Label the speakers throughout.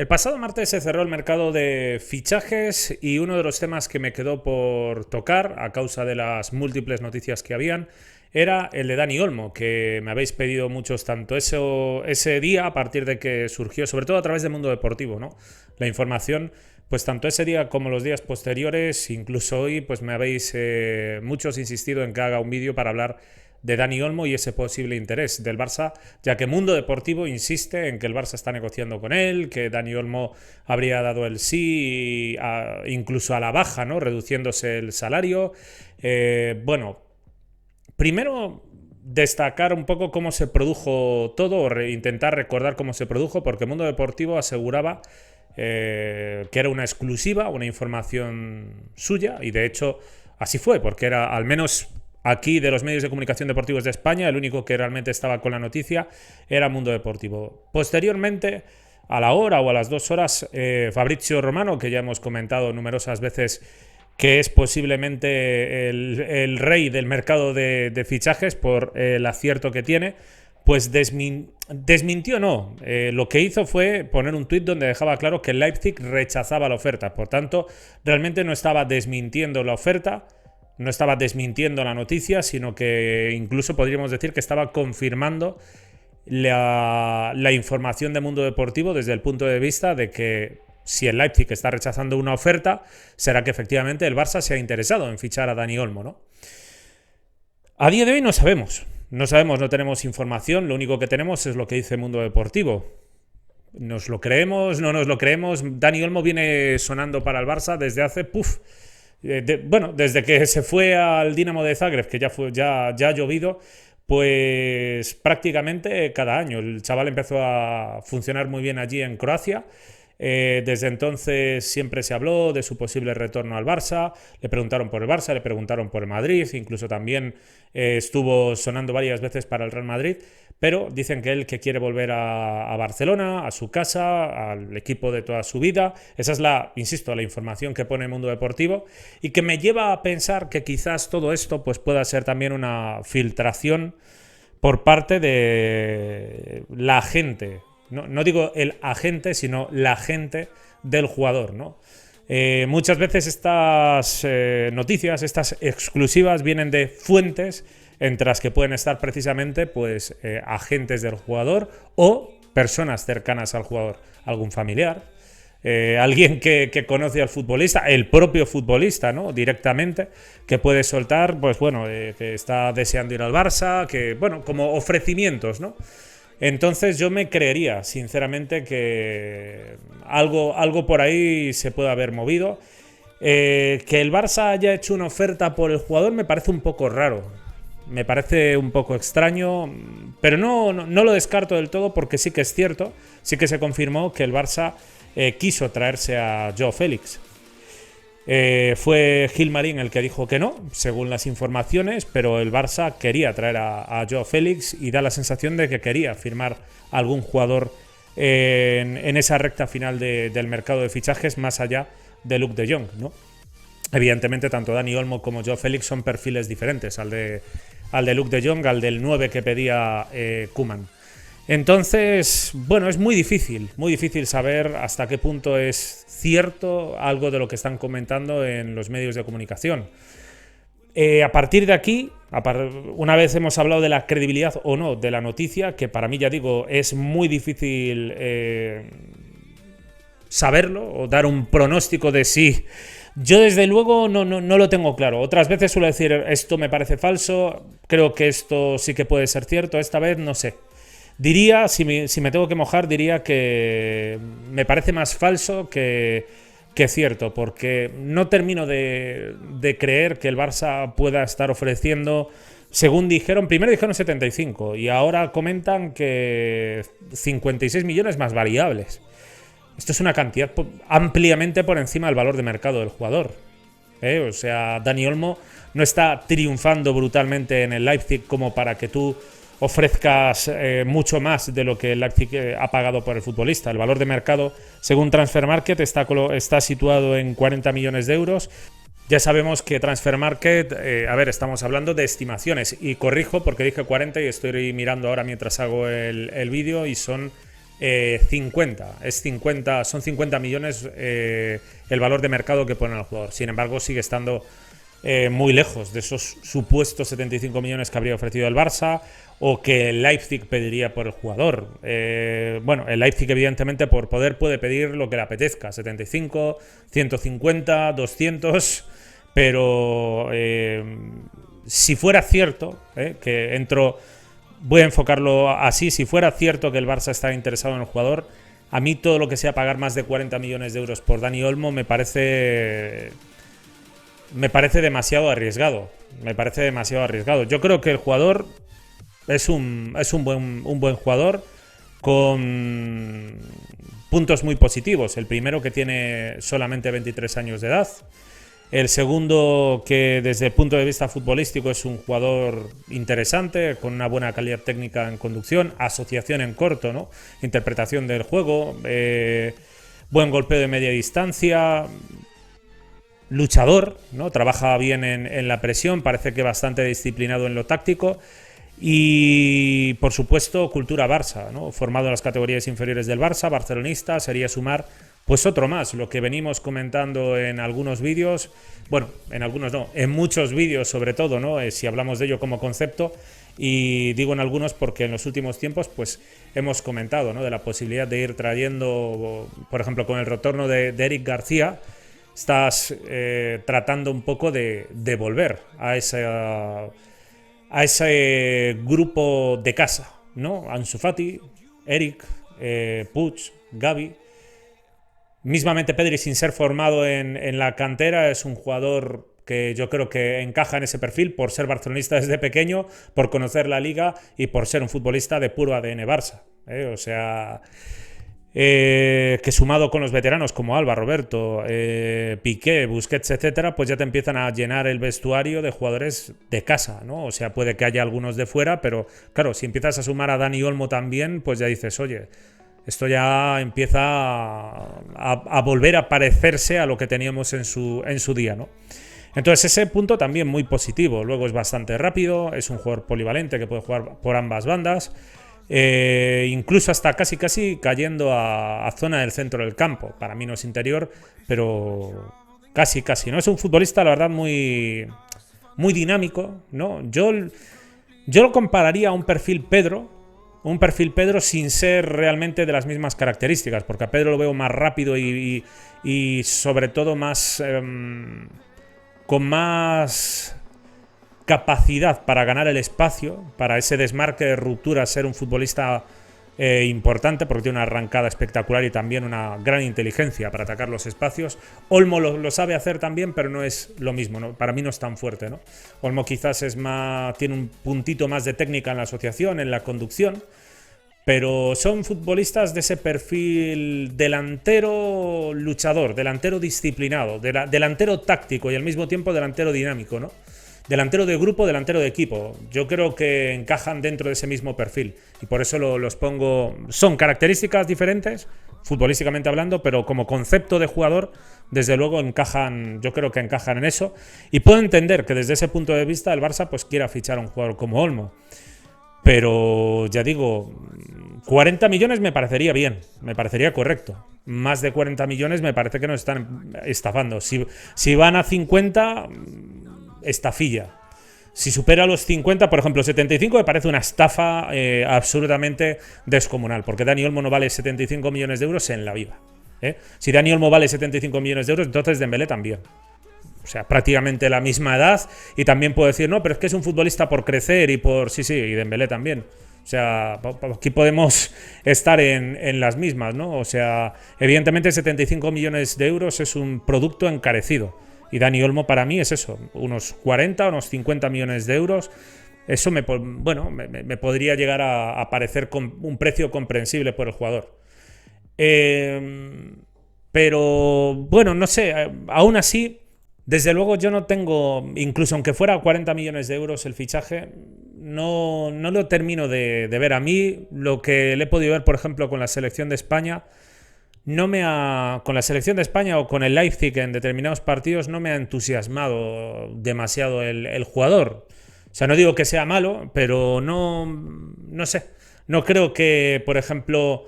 Speaker 1: El pasado martes se cerró el mercado de fichajes y uno de los temas que me quedó por tocar a causa de las múltiples noticias que habían era el de Dani Olmo, que me habéis pedido muchos tanto ese día a partir de que surgió, sobre todo a través del Mundo Deportivo, ¿no? La información, pues tanto ese día como los días posteriores, incluso hoy, pues me habéis muchos insistido en que haga un vídeo para hablar de Dani Olmo y ese posible interés del Barça, ya que Mundo Deportivo insiste en que el Barça está negociando con él, que Dani Olmo habría dado el sí, incluso a la baja, ¿no? Reduciéndose el salario. Bueno, primero destacar un poco cómo se produjo todo, o intentar recordar cómo se produjo, porque Mundo Deportivo aseguraba que era una exclusiva, una información suya, y de hecho así fue, porque era, al menos aquí de los medios de comunicación deportivos de España, el único que realmente estaba con la noticia era Mundo Deportivo. Posteriormente, a la hora o a las 2 horas, Fabrizio Romano, que ya hemos comentado numerosas veces que es posiblemente el rey del mercado de fichajes por el acierto que tiene, pues desmintió no. Lo que hizo fue poner un tuit donde dejaba claro que el Leipzig rechazaba la oferta. Por tanto, realmente no estaba desmintiendo la oferta, no estaba desmintiendo la noticia, sino que incluso podríamos decir que estaba confirmando la información de Mundo Deportivo desde el punto de vista de que si el Leipzig está rechazando una oferta, será que efectivamente el Barça se ha interesado en fichar a Dani Olmo, ¿no? A día de hoy no sabemos. No sabemos, no tenemos información, lo único que tenemos es lo que dice Mundo Deportivo. ¿Nos lo creemos? ¿No nos lo creemos? Dani Olmo viene sonando para el Barça desde hace... bueno, desde que se fue al Dinamo de Zagreb, que ya ha llovido, pues prácticamente cada año. El chaval empezó a funcionar muy bien allí en Croacia. Desde entonces siempre se habló de su posible retorno al Barça, le preguntaron por el Barça, le preguntaron por el Madrid, incluso también estuvo sonando varias veces para el Real Madrid, pero dicen que él que quiere volver a Barcelona, a su casa, al equipo de toda su vida. Esa es insisto, la información que pone el Mundo Deportivo y que me lleva a pensar que quizás todo esto pues, pueda ser también una filtración por parte de la gente. No digo el agente, sino la gente del jugador, ¿no? Muchas veces estas noticias, estas exclusivas, vienen de fuentes entre las que pueden estar precisamente pues, agentes del jugador o personas cercanas al jugador, algún familiar, alguien que conoce al futbolista, el propio futbolista, ¿no? Directamente, que puede soltar, pues bueno, que está deseando ir al Barça, que, bueno, como ofrecimientos, ¿no? Entonces yo me creería, sinceramente, que algo por ahí se puede haber movido. Que el Barça haya hecho una oferta por el jugador me parece un poco raro. Me parece un poco extraño, pero no lo descarto del todo porque sí que es cierto, sí que se confirmó que el Barça quiso traerse a Joao Félix. Fue Gilmarín el que dijo que no, según las informaciones, pero el Barça quería traer a Joao Félix y da la sensación de que quería firmar algún jugador en esa recta final del mercado de fichajes más allá de Luuk de Jong, ¿no? Evidentemente, tanto Dani Olmo como Joao Félix son perfiles diferentes al de Luuk de Jong, al del 9 que pedía Koeman. Entonces, bueno, es muy difícil saber hasta qué punto es cierto algo de lo que están comentando en los medios de comunicación. A partir de aquí, una vez hemos hablado de la credibilidad o no de la noticia, que para mí, ya digo, es muy difícil saberlo o dar un pronóstico de sí. Yo desde luego no lo tengo claro. Otras veces suelo decir esto me parece falso, creo que esto sí que puede ser cierto, esta vez no sé. Diría, si me tengo que mojar, diría que me parece más falso que cierto, porque no termino de creer que el Barça pueda estar ofreciendo, según primero dijeron 75 y ahora comentan que 56 millones más variables. Esto es una cantidad ampliamente por encima del valor de mercado del jugador. O sea, Dani Olmo no está triunfando brutalmente en el Leipzig como para que tú ofrezcas mucho más de lo que el Leipzig ha pagado por el futbolista. El valor de mercado, según Transfermarkt, está situado en 40 millones de euros. Ya sabemos que Transfermarkt, estamos hablando de estimaciones, y corrijo porque dije 40 y estoy mirando ahora mientras hago el vídeo y son son 50 millones el valor de mercado que pone al jugador. Sin embargo, sigue estando muy lejos de esos supuestos 75 millones que habría ofrecido el Barça o que el Leipzig pediría por el jugador. Bueno, el Leipzig evidentemente por poder puede pedir lo que le apetezca, 75, 150, 200, pero si fuera cierto, que entro, voy a enfocarlo así, si fuera cierto que el Barça está interesado en el jugador, a mí todo lo que sea pagar más de 40 millones de euros por Dani Olmo me parece demasiado arriesgado. Me parece demasiado arriesgado. Yo creo que el jugador es un buen jugador con puntos muy positivos. El primero, que tiene solamente 23 años de edad. El segundo, que desde el punto de vista futbolístico es un jugador interesante, con una buena calidad técnica en conducción, asociación en corto, ¿no? Interpretación del juego, buen golpeo de media distancia, luchador, ¿no? Trabaja bien en la presión, parece que bastante disciplinado en lo táctico. Y por supuesto, cultura Barça, ¿no? Formado en las categorías inferiores del Barça, barcelonista, sería sumar pues otro más, lo que venimos comentando en algunos vídeos, bueno, en algunos no, en muchos vídeos sobre todo, ¿no? Si hablamos de ello como concepto, y digo en algunos porque en los últimos tiempos pues hemos comentado, ¿no? De la posibilidad de ir trayendo, por ejemplo, con el retorno de Eric García, estás tratando un poco de volver a ese grupo de casa, ¿no? Ansu Fati, Eric, Puig, Gavi. Mismamente Pedri, sin ser formado en la cantera, es un jugador que yo creo que encaja en ese perfil por ser barcelonista desde pequeño, por conocer la liga y por ser un futbolista de puro ADN Barça. O sea, que sumado con los veteranos como Alba, Roberto, Piqué, Busquets, etcétera, pues ya te empiezan a llenar el vestuario de jugadores de casa, ¿no? O sea, puede que haya algunos de fuera, pero claro, si empiezas a sumar a Dani Olmo también, pues ya dices, oye, esto ya empieza a volver a parecerse a lo que teníamos en su día, ¿no? Entonces ese punto también muy positivo. Luego es bastante rápido, es un jugador polivalente que puede jugar por ambas bandas, incluso hasta casi cayendo a zona del centro del campo. Para mí no es interior, pero casi, ¿no? Es un futbolista, la verdad, muy dinámico, ¿no? Yo lo compararía a un perfil Pedro sin ser realmente de las mismas características, porque a Pedro lo veo más rápido y sobre todo más con más capacidad para ganar el espacio, para ese desmarque de ruptura, ser un futbolista importante, porque tiene una arrancada espectacular y también una gran inteligencia para atacar los espacios. Olmo lo sabe hacer también, pero no es lo mismo, ¿no? Para mí no es tan fuerte, ¿no? Olmo quizás tiene un puntito más de técnica en la asociación, en la conducción, pero son futbolistas de ese perfil delantero luchador, delantero disciplinado, delantero táctico y al mismo tiempo delantero dinámico, ¿no? Delantero de grupo, delantero de equipo. Yo creo que encajan dentro de ese mismo perfil y por eso los pongo. Son características diferentes, futbolísticamente hablando, pero como concepto de jugador, desde luego encajan. Yo creo que encajan en eso y puedo entender que desde ese punto de vista el Barça pues quiera fichar a un jugador como Olmo. Pero ya digo, 40 millones me parecería bien, me parecería correcto. Más de 40 millones me parece que nos están estafando. Si van a 50, estafilla. Si supera los 50, por ejemplo, 75, me parece una estafa absolutamente descomunal, porque Dani Olmo no vale 75 millones de euros en la vida. Si Dani Olmo vale 75 millones de euros, entonces Dembélé también. O sea, prácticamente la misma edad. Y también puedo decir, no, pero es que es un futbolista por crecer y por... Sí, y Dembélé también. O sea, aquí podemos estar en las mismas, ¿no? O sea, evidentemente 75 millones de euros es un producto encarecido. Y Dani Olmo para mí es eso, unos 40, unos 50 millones de euros. Eso me podría llegar a parecer un precio comprensible por el jugador. Pero, bueno, no sé, aún así... Desde luego yo no tengo, incluso aunque fuera 40 millones de euros el fichaje, no lo termino de ver. A mí lo que le he podido ver, por ejemplo, con la selección de España, con la selección de España o con el Leipzig en determinados partidos no me ha entusiasmado demasiado el jugador. O sea, no digo que sea malo, pero no sé. No creo que, por ejemplo...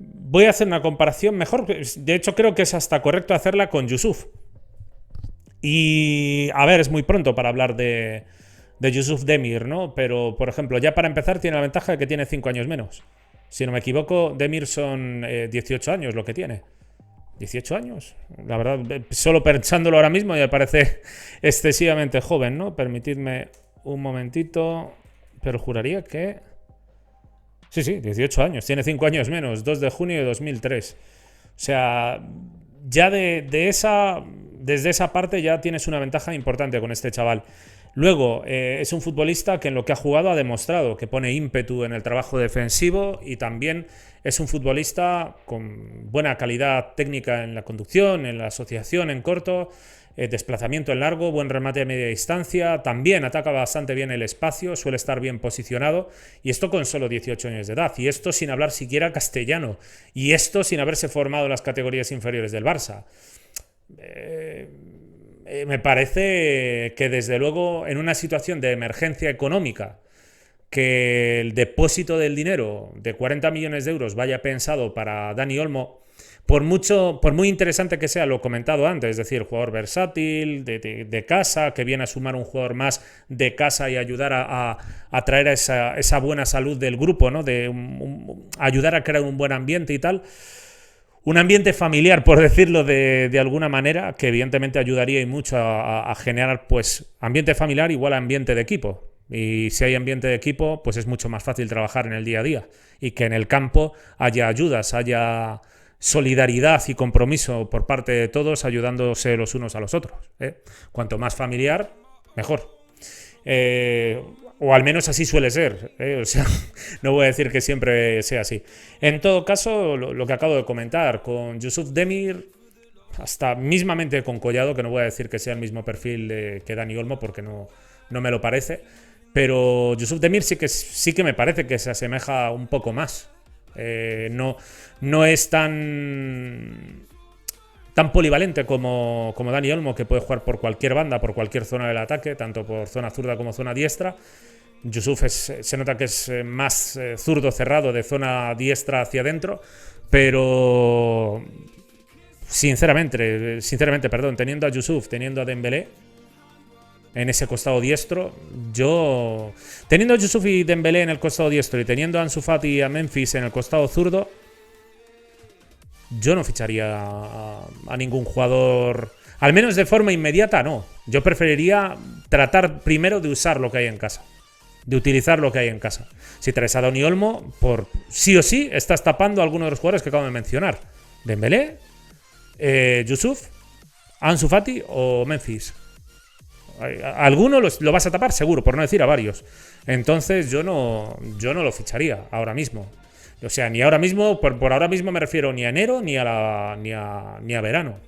Speaker 1: Voy a hacer una comparación mejor. De hecho, creo que es hasta correcto hacerla con Yusuf. Y a ver, es muy pronto para hablar de Yusuf Demir, ¿no? Pero, por ejemplo, ya para empezar tiene la ventaja de que tiene 5 años menos. Si no me equivoco, Demir son 18 años lo que tiene. 18 años. La verdad, solo pensándolo ahora mismo ya me parece excesivamente joven, ¿no? Permitidme un momentito, pero juraría que... Sí, sí, 18 años. Tiene 5 años menos, 2 de junio de 2003. O sea, ya desde esa parte ya tienes una ventaja importante con este chaval. Luego, es un futbolista que en lo que ha jugado ha demostrado que pone ímpetu en el trabajo defensivo y también es un futbolista con buena calidad técnica en la conducción, en la asociación en corto, desplazamiento en largo, buen remate a media distancia, también ataca bastante bien el espacio, suele estar bien posicionado y esto con solo 18 años de edad y esto sin hablar siquiera castellano y esto sin haberse formado en las categorías inferiores del Barça. Me parece que desde luego en una situación de emergencia económica que el depósito del dinero de 40 millones de euros vaya pensado para Dani Olmo, por muy interesante que sea lo comentado antes, es decir, jugador versátil, de casa, que viene a sumar un jugador más de casa y ayudar a traer a esa buena salud del grupo, ¿no? Ayudar a crear un buen ambiente y tal. Un ambiente familiar, por decirlo de alguna manera, que evidentemente ayudaría y mucho a generar, pues, ambiente familiar igual a ambiente de equipo. Y si hay ambiente de equipo, pues es mucho más fácil trabajar en el día a día. Y que en el campo haya ayudas, haya solidaridad y compromiso por parte de todos, ayudándose los unos a los otros, ¿eh? Cuanto más familiar, mejor. O al menos así suele ser, ¿eh? O sea, no voy a decir que siempre sea así. En todo caso, lo que acabo de comentar, con Yusuf Demir, hasta mismamente con Collado, que no voy a decir que sea el mismo perfil que Dani Olmo, porque no me lo parece, pero Yusuf Demir sí que me parece que se asemeja un poco más. No es tan polivalente como Dani Olmo, que puede jugar por cualquier banda, por cualquier zona del ataque, tanto por zona zurda como zona diestra. Yusuf se nota que es más zurdo cerrado, de zona diestra hacia adentro, pero sinceramente, perdón, teniendo a Yusuf, teniendo a Dembélé en ese costado diestro, teniendo a Yusuf y Dembélé en el costado diestro y teniendo a Ansu Fati y a Memphis en el costado zurdo, yo no ficharía a ningún jugador, al menos de forma inmediata no. Yo preferiría tratar primero de usar lo que hay en casa, de utilizar lo que hay en casa. Si traes a Dani Olmo, por sí o sí estás tapando a alguno de los jugadores que acabo de mencionar: Dembélé, Yusuf, Ansu Fati o Memphis. A alguno lo vas a tapar seguro, por no decir a varios. Entonces yo no lo ficharía ahora mismo. O sea, ni ahora mismo, por ahora mismo me refiero ni a enero ni a verano.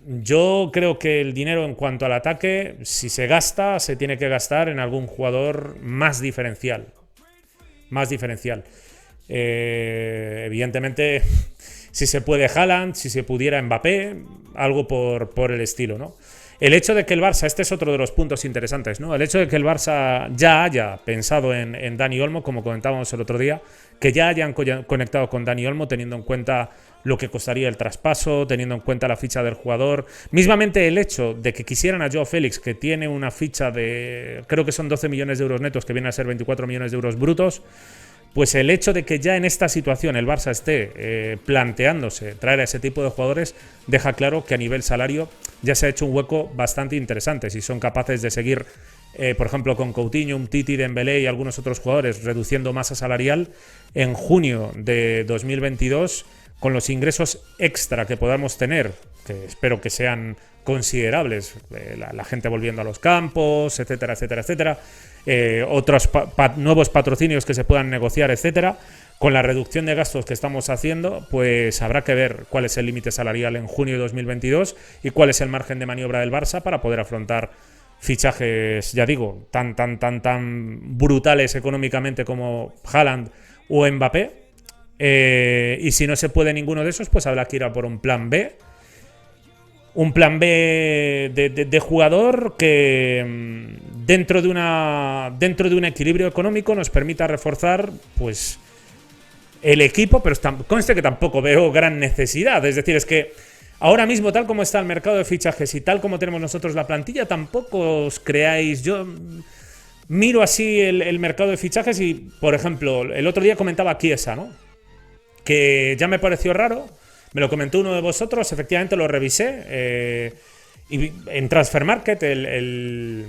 Speaker 1: Yo creo que el dinero en cuanto al ataque, si se gasta, se tiene que gastar en algún jugador más diferencial. Más diferencial. Evidentemente, si se puede Haaland, si se pudiera Mbappé, algo por el estilo, ¿no? El hecho de que el Barça, este es otro de los puntos interesantes, ¿no? El hecho de que el Barça ya haya pensado en Dani Olmo, como comentábamos el otro día, que ya hayan conectado con Dani Olmo, teniendo en cuenta lo que costaría el traspaso, teniendo en cuenta la ficha del jugador. Mismamente el hecho de que quisieran a Joao Félix, que tiene una ficha de, creo que son 12 millones de euros netos, que vienen a ser 24 millones de euros brutos, pues el hecho de que ya en esta situación el Barça esté planteándose traer a ese tipo de jugadores deja claro que a nivel salario ya se ha hecho un hueco bastante interesante. Si son capaces de seguir, por ejemplo, con Coutinho, Umtiti, Dembélé y algunos otros jugadores reduciendo masa salarial, en junio de 2022, con los ingresos extra que podamos tener, que espero que sean considerables, la gente volviendo a los campos, etcétera, etcétera, etcétera, otros nuevos patrocinios que se puedan negociar, etcétera. Con la reducción de gastos que estamos haciendo, pues habrá que ver cuál es el límite salarial en junio de 2022 y cuál es el margen de maniobra del Barça para poder afrontar fichajes, ya digo, tan brutales económicamente como Haaland o Mbappé. Y si no se puede ninguno de esos, pues habrá que ir a por un plan B. Un plan B de jugador que dentro de un equilibrio económico nos permita reforzar, pues, el equipo, pero conste que tampoco veo gran necesidad. Es decir, es que ahora mismo, tal como está el mercado de fichajes y tal como tenemos nosotros la plantilla, tampoco os creáis. Yo miro así el mercado de fichajes y, por ejemplo, el otro día comentaba Chiesa, ¿no? Que ya me pareció raro. Me lo comentó uno de vosotros, efectivamente lo revisé. Y en Transfer Market, el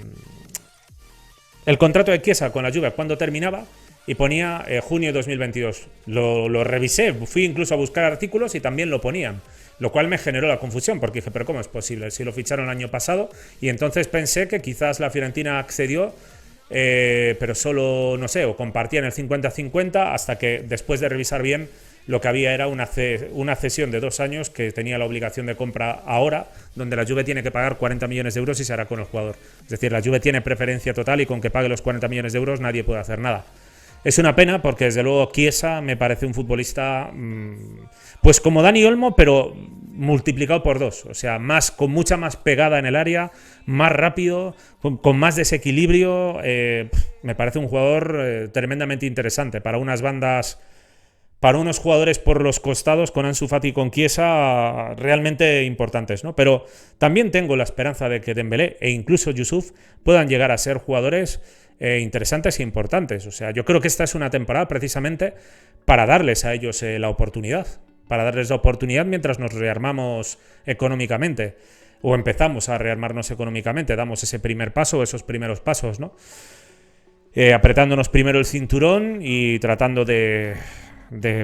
Speaker 1: contrato de Chiesa con la Juve, cuando terminaba, y ponía junio de 2022. Lo revisé, fui incluso a buscar artículos y también lo ponían. Lo cual me generó la confusión, porque dije, pero ¿cómo es posible? Si lo ficharon el año pasado, y entonces pensé que quizás la Fiorentina accedió, pero solo, no sé, o compartían el 50-50, hasta que después de revisar bien, lo que había era una cesión de 2 años que tenía la obligación de compra ahora, donde la Juve tiene que pagar 40 millones de euros y se hará con el jugador. Es decir, la Juve tiene preferencia total y con que pague los 40 millones de euros nadie puede hacer nada. Es una pena porque desde luego Chiesa me parece un futbolista pues como Dani Olmo, pero multiplicado por 2. O sea, con mucha más pegada en el área, más rápido, con más desequilibrio. Me parece un jugador tremendamente interesante para unas bandas. Para unos jugadores por los costados, con Ansu Fati y con Chiesa, realmente importantes, ¿no? Pero también tengo la esperanza de que Dembélé e incluso Yusuf puedan llegar a ser jugadores interesantes e importantes. O sea, yo creo que esta es una temporada precisamente para darles a ellos la oportunidad. Para darles la oportunidad mientras nos rearmamos económicamente. O empezamos a rearmarnos económicamente, damos ese primer paso, esos primeros pasos, ¿no? Apretándonos primero el cinturón y tratando de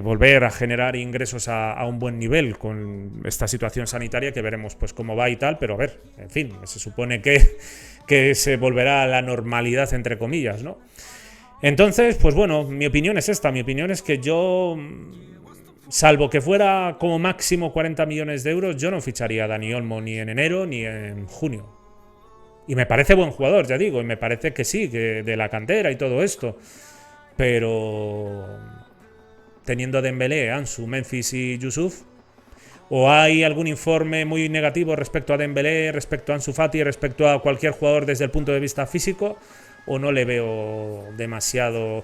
Speaker 1: volver a generar ingresos a un buen nivel con esta situación sanitaria que veremos pues cómo va y tal, pero a ver, en fin, se supone que se volverá a la normalidad entre comillas, ¿no? Entonces, pues bueno, mi opinión es esta, mi opinión es que yo, salvo que fuera como máximo 40 millones de euros, yo no ficharía a Dani Olmo ni en enero ni en junio. Y me parece buen jugador, ya digo, y me parece que sí, que de la cantera y todo esto, pero teniendo a Dembélé, Ansu, Memphis y Yusuf, o hay algún informe muy negativo respecto a Dembélé, respecto a Ansu Fati, respecto a cualquier jugador desde el punto de vista físico, o no le veo demasiado.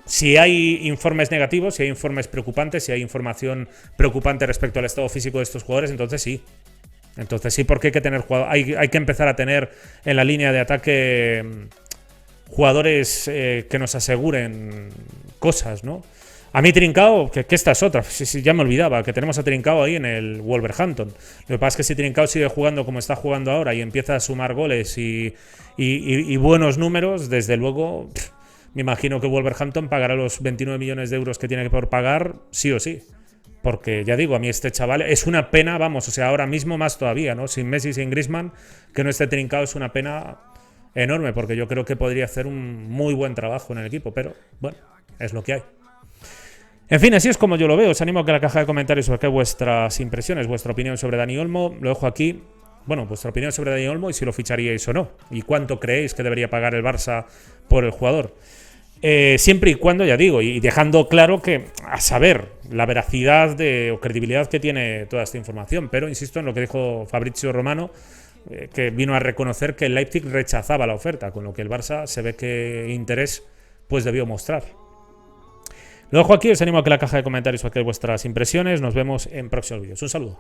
Speaker 1: Si hay informes negativos, si hay informes preocupantes, si hay información preocupante respecto al estado físico de estos jugadores, entonces sí. Entonces sí, porque hay que tener hay que empezar a tener en la línea de ataque jugadores que nos aseguren cosas, ¿no? A mí Trincao, que esta es otra, sí, ya me olvidaba, que tenemos a Trincao ahí en el Wolverhampton. Lo que pasa es que si Trincao sigue jugando como está jugando ahora y empieza a sumar goles y buenos números, desde luego, me imagino que Wolverhampton pagará los 29 millones de euros que tiene que por pagar, sí o sí. Porque ya digo, a mí este chaval es una pena, vamos, o sea, ahora mismo más todavía, ¿no? Sin Messi, sin Griezmann, que no esté Trincao es una pena enorme, porque yo creo que podría hacer un muy buen trabajo en el equipo, pero bueno, es lo que hay. En fin, así es como yo lo veo. Os animo a que en la caja de comentarios os vuestras impresiones, vuestra opinión sobre Dani Olmo. Lo dejo aquí. Bueno, vuestra opinión sobre Dani Olmo y si lo ficharíais o no. Y cuánto creéis que debería pagar el Barça por el jugador. Siempre y cuando, ya digo, y dejando claro que a saber la veracidad o credibilidad que tiene toda esta información. Pero insisto en lo que dijo Fabrizio Romano, que vino a reconocer que el Leipzig rechazaba la oferta, con lo que el Barça se ve que interés pues debió mostrar. Lo dejo aquí, os animo a que en la caja de comentarios os vuestras impresiones. Nos vemos en próximos vídeos. Un saludo.